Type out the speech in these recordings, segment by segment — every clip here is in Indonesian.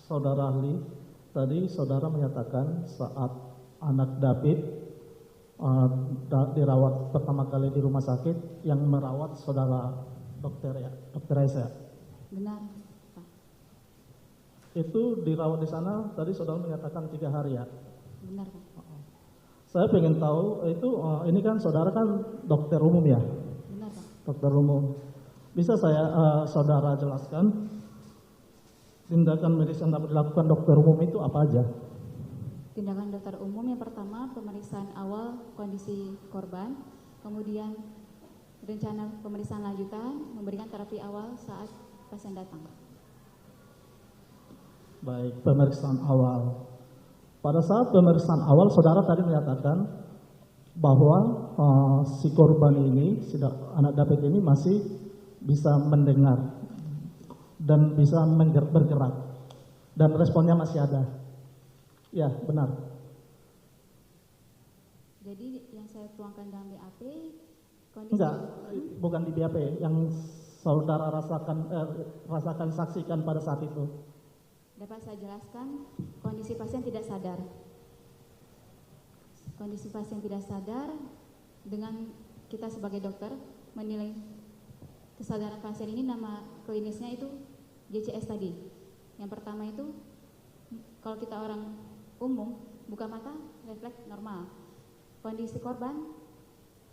Saudara ahli, tadi saudara menyatakan saat anak David dirawat pertama kali di rumah sakit, yang merawat saudara dokter Reza. Benar, Pak. Itu dirawat di sana, tadi saudara menyatakan 3 hari ya? Benar, Pak. Saya pengen tahu, itu ini kan saudara kan dokter umum ya? Benar, Pak. Dokter umum. Bisa saudara jelaskan tindakan medis yang dapat dilakukan dokter umum itu apa aja? Tindakan dokter umum yang pertama, pemeriksaan awal kondisi korban, kemudian rencana pemeriksaan lanjutan, memberikan terapi awal saat pasien datang. Baik, pemeriksaan awal. Pada saat pemeriksaan awal, saudara tadi menyatakan bahwa si korban ini, anak David ini masih bisa mendengar dan bisa bergerak, dan responnya masih ada. Ya, benar. Jadi yang saya tuangkan dalam BAP, kondisi... Enggak, bukan di BAP, yang saudara rasakan, saksikan pada saat itu. Dapat saya jelaskan, kondisi pasien tidak sadar. Kondisi pasien tidak sadar, dengan kita sebagai dokter menilai kesadaran pasien ini, nama klinisnya itu JCS tadi. Yang pertama itu, kalau kita orang umum, buka mata, refleks normal. Kondisi korban,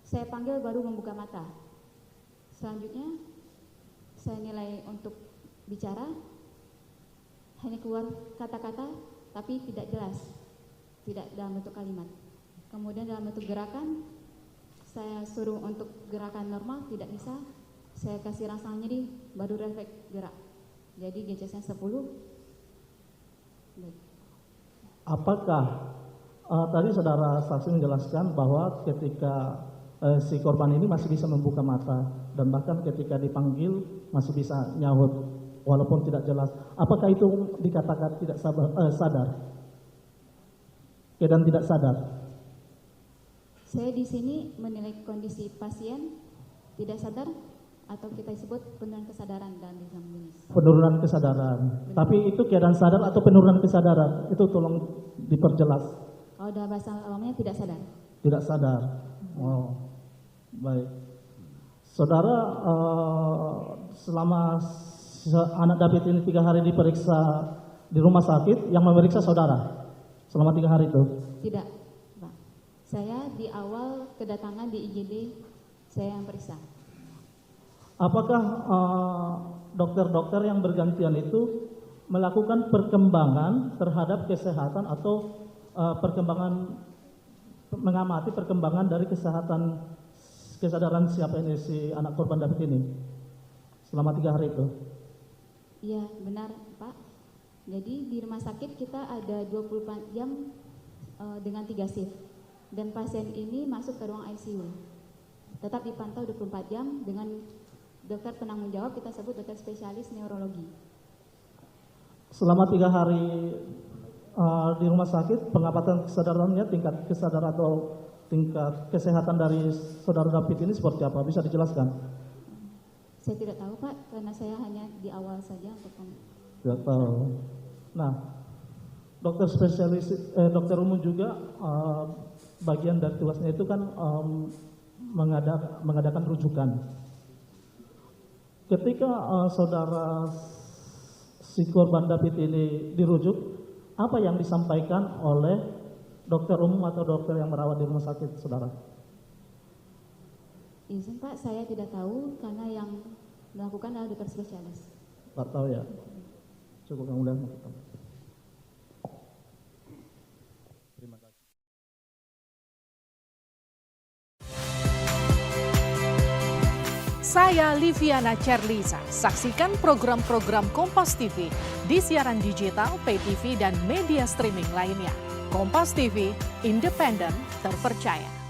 saya panggil baru membuka mata. Selanjutnya, saya nilai untuk bicara, hanya keluar kata-kata, tapi tidak jelas, tidak dalam bentuk kalimat. Kemudian dalam bentuk gerakan, saya suruh untuk gerakan normal, tidak bisa. Saya kasih rangsangan nyeri, baru refleks gerak. Jadi GCS-nya 10. Baik. Apakah tadi saudara saksi menjelaskan bahwa ketika si korban ini masih bisa membuka mata, dan bahkan ketika dipanggil masih bisa nyaut walaupun tidak jelas. Apakah itu dikatakan tidak sadar? Dan tidak sadar? Saya di sini menilai kondisi pasien tidak sadar, atau kita sebut penurunan kesadaran dalam exam klinis. Penurunan kesadaran. Benar. Tapi itu keadaan sadar atau penurunan kesadaran? Itu tolong diperjelas. Kalau dalam bahasa awamnya tidak sadar. Tidak sadar. Oh, baik. Saudara selama anak David ini 3 hari diperiksa di rumah sakit, yang memeriksa saudara selama 3 hari itu? Tidak, Pak. Saya di awal kedatangan di IGD, saya yang periksa. Apakah dokter-dokter yang bergantian itu melakukan perkembangan terhadap kesehatan atau perkembangan, mengamati perkembangan dari kesadaran siapa ini si anak korban David ini selama 3 hari itu? Iya, benar, Pak. Jadi di rumah sakit kita ada 24 jam dengan 3 shift. Dan pasien ini masuk ke ruang ICU. Tetap dipantau 24 jam dengan dokter penanggung jawab, kita sebut dokter spesialis neurologi. Selama 3 hari di rumah sakit, pengamatan kesadarannya, tingkat kesadaran atau tingkat kesehatan dari saudara David ini seperti apa? Bisa dijelaskan? Saya tidak tahu, Pak, karena saya hanya di awal saja untuk Tidak tahu. Nah, dokter umum juga bagian dari tugasnya itu kan mengadakan rujukan. Ketika saudara si korban David ini dirujuk, apa yang disampaikan oleh dokter umum atau dokter yang merawat di rumah sakit saudara? izin, Pak, saya tidak tahu karena yang melakukan adalah dokter spesialis. Tidak tahu ya. Cukup yang mulia. Terima kasih. Saya Liviana Cerlisa. Saksikan program-program Kompas TV di siaran digital, pay TV, dan media streaming lainnya. Kompas TV, independen, terpercaya.